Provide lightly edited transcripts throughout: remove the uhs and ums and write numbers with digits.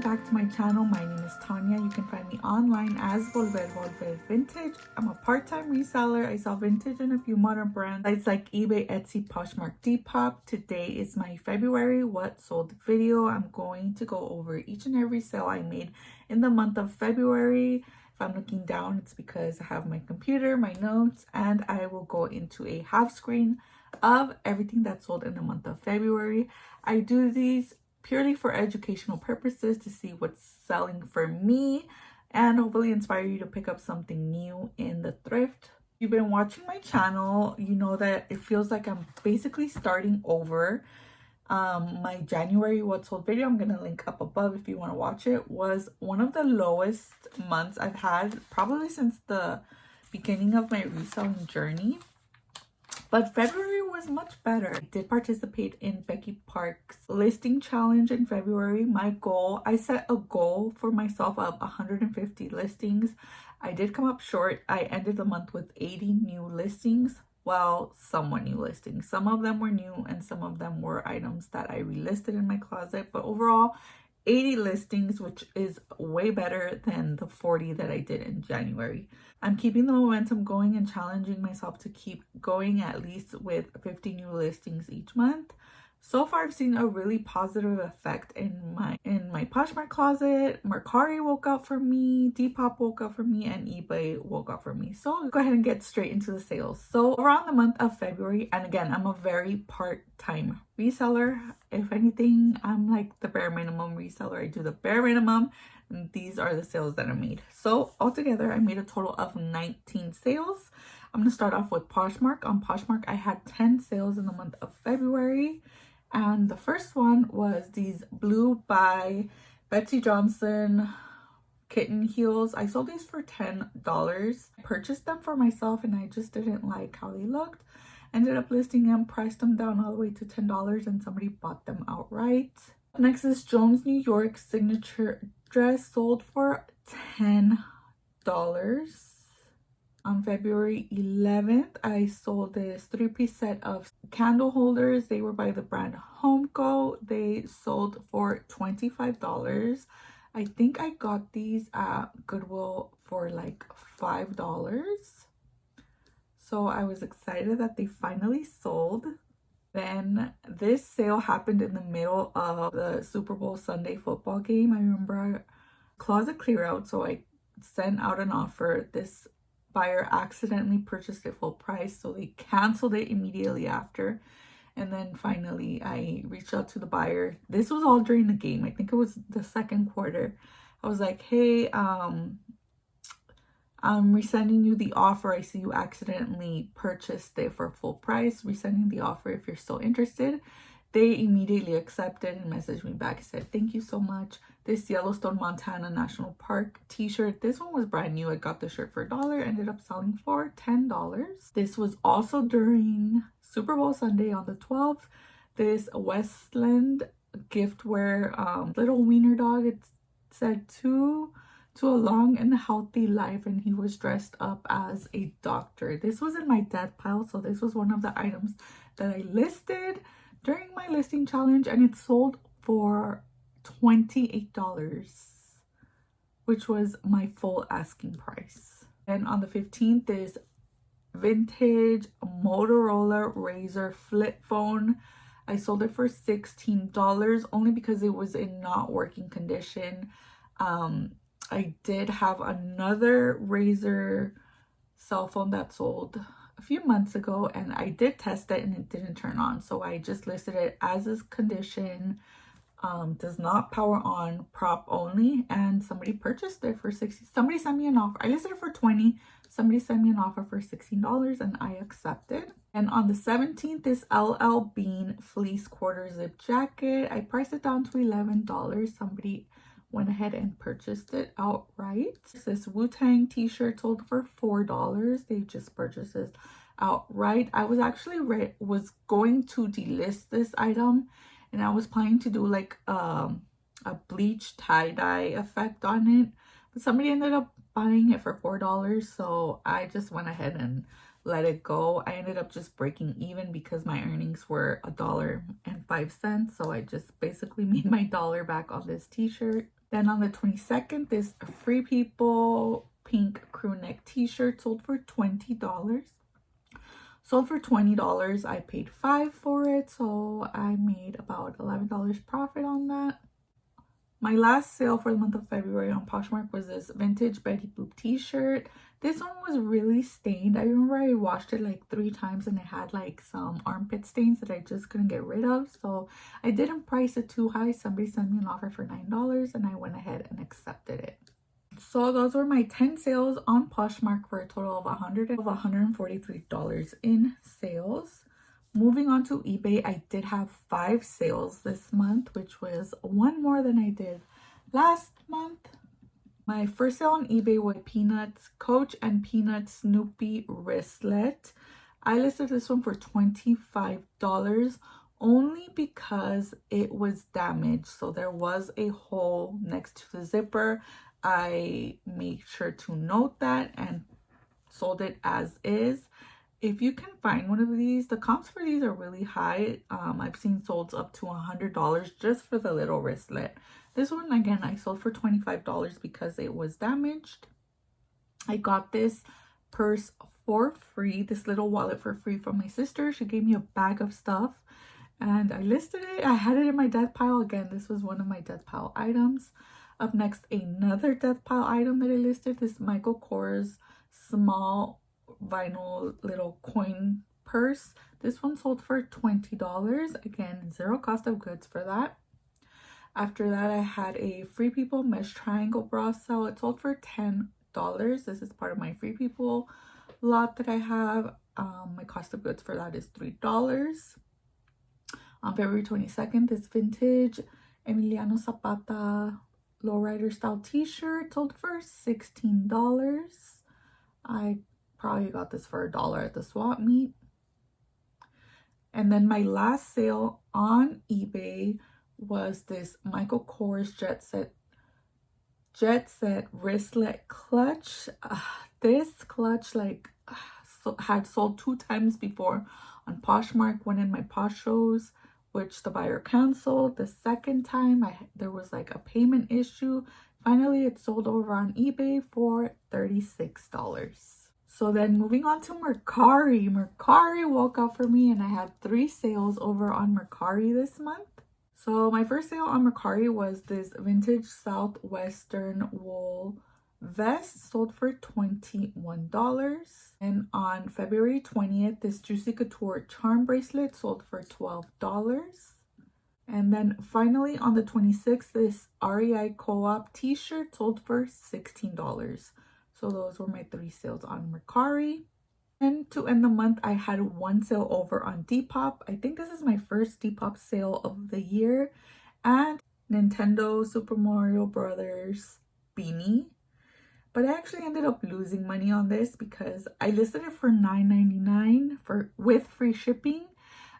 back to my channel. My name is Tania. You can find me online as VolverVintage. I'm a part-time reseller. I sell vintage and a few modern brands sites like eBay, Etsy, Poshmark, Depop. Today is my February what sold video. I'm going to go over each and every sale I made in the month of February. If I'm looking down, it's because I have my computer, my notes, and I will go into a half screen of everything that sold in the month of February. I do these purely for educational purposes to see what's selling for me and hopefully inspire you to pick up something new in the thrift. If you've been watching my channel, you know that it feels like I'm basically starting over. My January what sold video, I'm gonna link up above if you want to watch it, was one of the lowest months I've had probably since the beginning of my reselling journey. But February was much better. I did participate in Becky Park's listing challenge in February. I set a goal for myself of 150 listings. I did come up short. I ended the month with 80 new listings. Well, somewhat new listings. Some of them were new and some of them were items that I relisted in my closet. But overall, 80 listings, which is way better than the 40 that I did in January. I'm keeping the momentum going and challenging myself to keep going at least with 50 new listings each month. So far, I've seen a really positive effect in my Poshmark closet. Mercari woke up for me, Depop woke up for me, and eBay woke up for me. So I'll go ahead and get straight into the sales. So around the month of February, and again, I'm a very part-time reseller. If anything, I'm like the bare minimum reseller. I do the bare minimum. And these are the sales that I made. So altogether, I made a total of 19 sales. I'm going to start off with Poshmark. On Poshmark, I had 10 sales in the month of February. And the first one was these blue by Betsy Johnson kitten heels. I sold these for $10. I purchased them for myself and I just didn't like how they looked. Ended up listing them, priced them down all the way to $10 and somebody bought them outright. Next is Jones New York signature dress, sold for $10. On February 11th, I sold this 3-piece set of candle holders. They were by the brand HomeCo. They sold for $25. I think I got these at Goodwill for like $5. So I was excited that they finally sold. Then this sale happened in the middle of the Super Bowl Sunday football game. I remember closet clear out, so I sent out an offer. This buyer accidentally purchased it full price, so they canceled it immediately after. And then finally I reached out to the buyer. This was all during the game. I think it was the second quarter. I was like, hey, I'm resending you the offer. I see you accidentally purchased it for full price. Resending the offer if you're still interested. They immediately accepted and messaged me back. Said, thank you so much. This Yellowstone, Montana National Park t-shirt. This one was brand new. I got the shirt for $1. Ended up selling for $10. This was also during Super Bowl Sunday on the 12th. This Westland giftware little wiener dog. It said to a long and healthy life, and he was dressed up as a doctor. This was in my death pile, so this was one of the items that I listed during my listing challenge, and it sold for $28, which was my full asking price. And on the 15th is vintage Motorola Razr flip phone. I sold it for $16 only because it was in not working condition. I did have another Razr cell phone that sold a few months ago and I did test it and it didn't turn on, so I just listed it as is condition. Does not power on, prop only, and somebody purchased it for $60. Somebody sent me an offer. I listed it for $20. Somebody sent me an offer for $16 and I accepted. And on the 17th, this LL Bean fleece quarter zip jacket. I priced it down to $11. Somebody went ahead and purchased it outright. This Wu-Tang t-shirt sold for $4. They just purchased this outright. I was actually was going to delist this item, and I was planning to do like a bleach tie-dye effect on it, but somebody ended up buying it for $4, so I just went ahead and let it go. I ended up just breaking even because my earnings were $1.05, so I just basically made my dollar back on this t-shirt. Then on the 22nd, this Free People pink crew neck t-shirt sold for $20. Sold for $20. I paid $5 for it, so I made about $11 profit on that. My last sale for the month of February on Poshmark was this vintage Betty Boop t-shirt. This one was really stained. I remember I washed it like 3 times and it had like some armpit stains that I just couldn't get rid of. So I didn't price it too high. Somebody sent me an offer for $9 and I went ahead and accepted it. So those were my 10 sales on Poshmark for a total of $143 in sales. Moving on to eBay, I did have 5 sales this month, which was one more than I did last month. My first sale on eBay was Peanuts Coach and Peanuts Snoopy wristlet. I listed this one for $25 only because it was damaged. So there was a hole next to the zipper. I made sure to note that and sold it as is. If you can find one of these, the comps for these are really high. I've seen sold up to $100 just for the little wristlet. This one, again, I sold for $25 because it was damaged. I got this purse for free, this little wallet for free from my sister. She gave me a bag of stuff and I listed it. I had it in my death pile. Again, this was one of my death pile items. Up next, another death pile item that I listed, this Michael Kors small vinyl little coin purse. This one sold for $20. Again, 0 cost of goods for that. After that, I had a Free People mesh triangle bra sale. It sold for $10. This is part of my Free People lot that I have. My cost of goods for that is $3. On February 22nd, this vintage Emiliano Zapata lowrider style t-shirt sold for $16. I probably got this for $1 at the swap meet. And then my last sale on eBay was this Michael Kors Jet Set wristlet clutch. This clutch had sold 2 times before on Poshmark, one in my Posh shows, which the buyer canceled. The second time there was like a payment issue. Finally, it sold over on eBay for $36. So then moving on to Mercari. Mercari woke up for me and I had 3 sales over on Mercari this month. So my first sale on Mercari was this vintage Southwestern wool vest, sold for $21. And on February 20th, this Juicy Couture charm bracelet sold for $12. And then finally on the 26th, this REI Co-op t-shirt sold for $16. So those were my 3 sales on Mercari. And to end the month, I had 1 sale over on Depop. I think this is my first Depop sale of the year. And Nintendo Super Mario Brothers beanie. But I actually ended up losing money on this because I listed it for $9.99 with free shipping.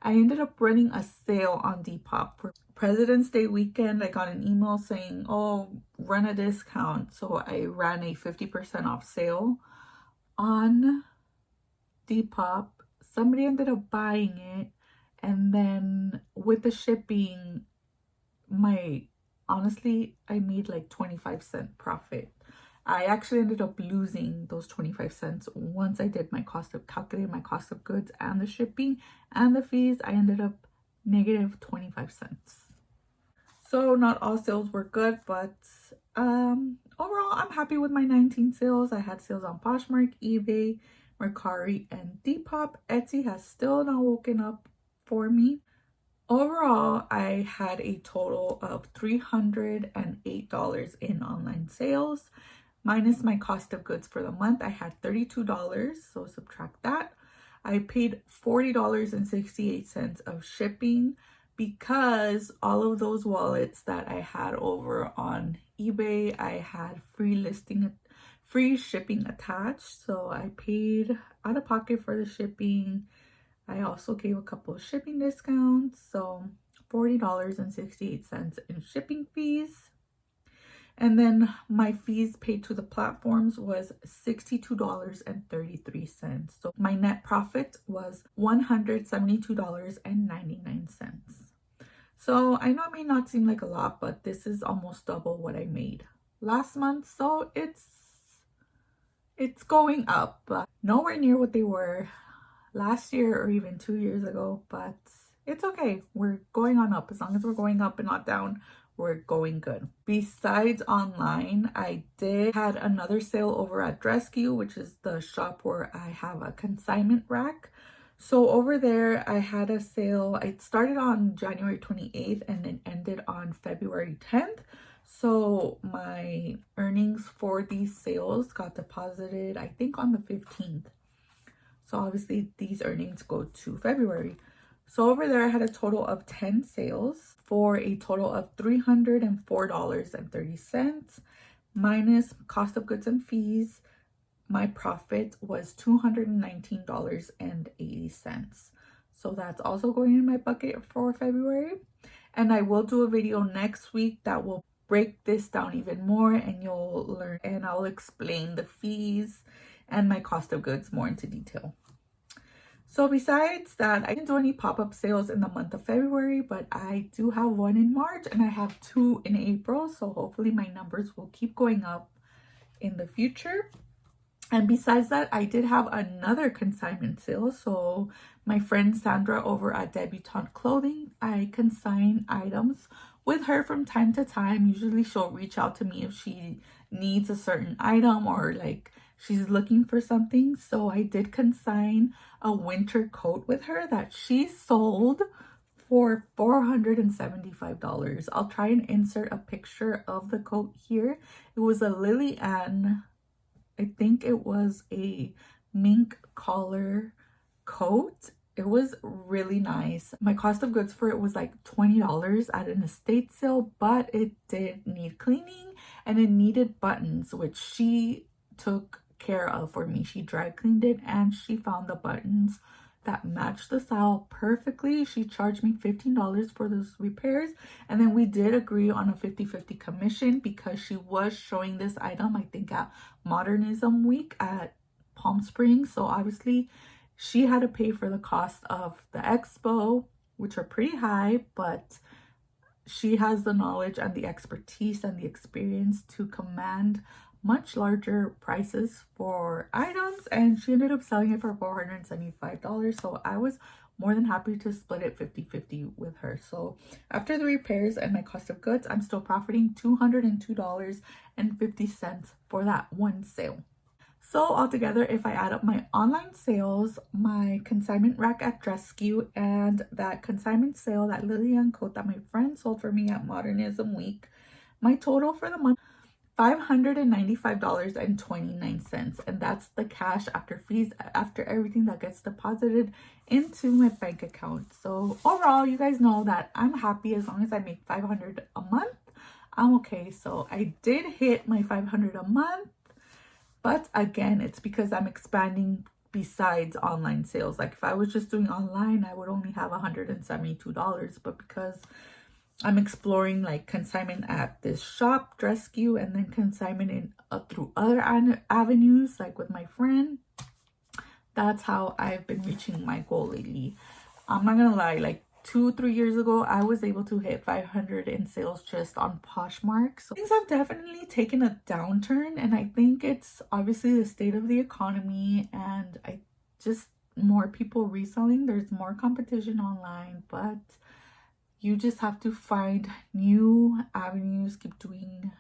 I ended up running a sale on Depop for President's Day weekend. I got an email saying, oh, run a discount. So I ran a 50% off sale on Depop. Somebody ended up buying it, and then with the shipping, honestly, I made like 25-cent profit. I actually ended up losing those 25 cents once I did calculated my cost of goods and the shipping and the fees. I ended up negative 25 cents. So not all sales were good, but overall, I'm happy with my 19 sales. I had sales on Poshmark, eBay, Mercari, and Depop. Etsy has still not woken up for me. Overall, I had a total of $308 in online sales. Minus my cost of goods for the month, I had $32, so subtract that. I paid $40.68 of shipping because all of those wallets that I had over on eBay, I had free shipping attached. So I paid out of pocket for the shipping. I also gave a couple of shipping discounts, so $40.68 in shipping fees. And then my fees paid to the platforms was $62.33. So my net profit was $172.99. So I know it may not seem like a lot, but this is almost double what I made last month. So it's going up, but nowhere near what they were last year or even 2 years ago, but it's okay. We're going on up. As long as we're going up and not down, we're going good. Besides online, I did had another sale over at DressQ, which is the shop where I have a consignment rack. So over there, I had a sale. It started on January 28th and it ended on February 10th. So my earnings for these sales got deposited, I think, on the 15th. So obviously these earnings go to February. So over there, I had a total of 10 sales for a total of $304.30 minus cost of goods and fees. My profit was $219.80. So that's also going in my bucket for February. And I will do a video next week that will break this down even more, and you'll learn, and I'll explain the fees and my cost of goods more into detail. So besides that, I didn't do any pop-up sales in the month of February, but I do have one in March and I have 2 in April. So hopefully my numbers will keep going up in the future. And besides that, I did have another consignment sale. So my friend Sandra over at Debutante Clothing, I consign items with her from time to time. Usually she'll reach out to me if she needs a certain item or like she's looking for something. So I did consign a winter coat with her that she sold for $475. I'll try and insert a picture of the coat here. It was a Lily Ann, I think it was a mink collar coat. It was really nice. My cost of goods for it was like $20 at an estate sale, but it did need cleaning and it needed buttons, which she took care of for me. She dry cleaned it and she found the buttons that matched the style perfectly. She charged me $15 for those repairs, and then we did agree on a 50-50 commission because she was showing this item, I think, at Modernism Week at Palm Springs. So obviously she had to pay for the cost of the expo, which are pretty high, but she has the knowledge and the expertise and the experience to command much larger prices for items, and she ended up selling it for $475. So I was more than happy to split it 50-50 with her. So after the repairs and my cost of goods, I'm still profiting $202.50 for that one sale. So altogether, if I add up my online sales, my consignment rack at DressQ, and that consignment sale, that Lillian coat that my friend sold for me at Modernism Week, my total for the month, $595.29, and that's the cash after fees, after everything that gets deposited into my bank account. So overall, you guys know that I'm happy. As long as I make $500 a month, I'm okay. So I did hit my $500 a month, but again, it's because I'm expanding besides online sales. Like if I was just doing online, I would only have $172, but because I'm exploring like consignment at this shop, DressQ, and then consignment in through other avenues, like with my friend. That's how I've been reaching my goal lately. I'm not gonna lie, like 2-3 years ago, I was able to hit 500 in sales just on Poshmark. So things have definitely taken a downturn, and I think it's obviously the state of the economy, and I just more people reselling. There's more competition online, but you just have to find new avenues, keep doing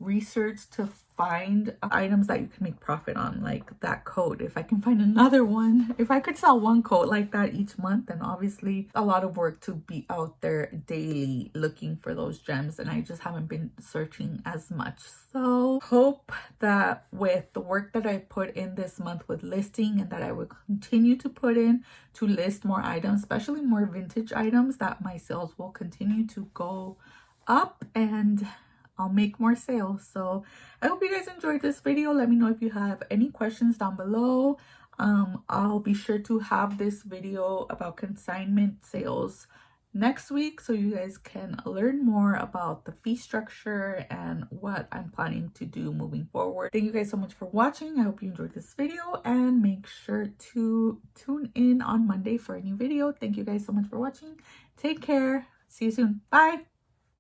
research to find items that you can make profit on, like that coat. If I can find another one, if I could sell one coat like that each month, then obviously a lot of work to be out there daily looking for those gems, and I just haven't been searching as much. So hope that with the work that I put in this month with listing, and that I will continue to put in to list more items, especially more vintage items, that my sales will continue to go up and I'll make more sales. So I hope you guys enjoyed this video. Let me know if you have any questions down below. I'll be sure to have this video about consignment sales next week, so you guys can learn more about the fee structure and what I'm planning to do moving forward. Thank you guys so much for watching. I hope you enjoyed this video, and make sure to tune in on Monday for a new video. Thank you guys so much for watching. Take care. See you soon. Bye.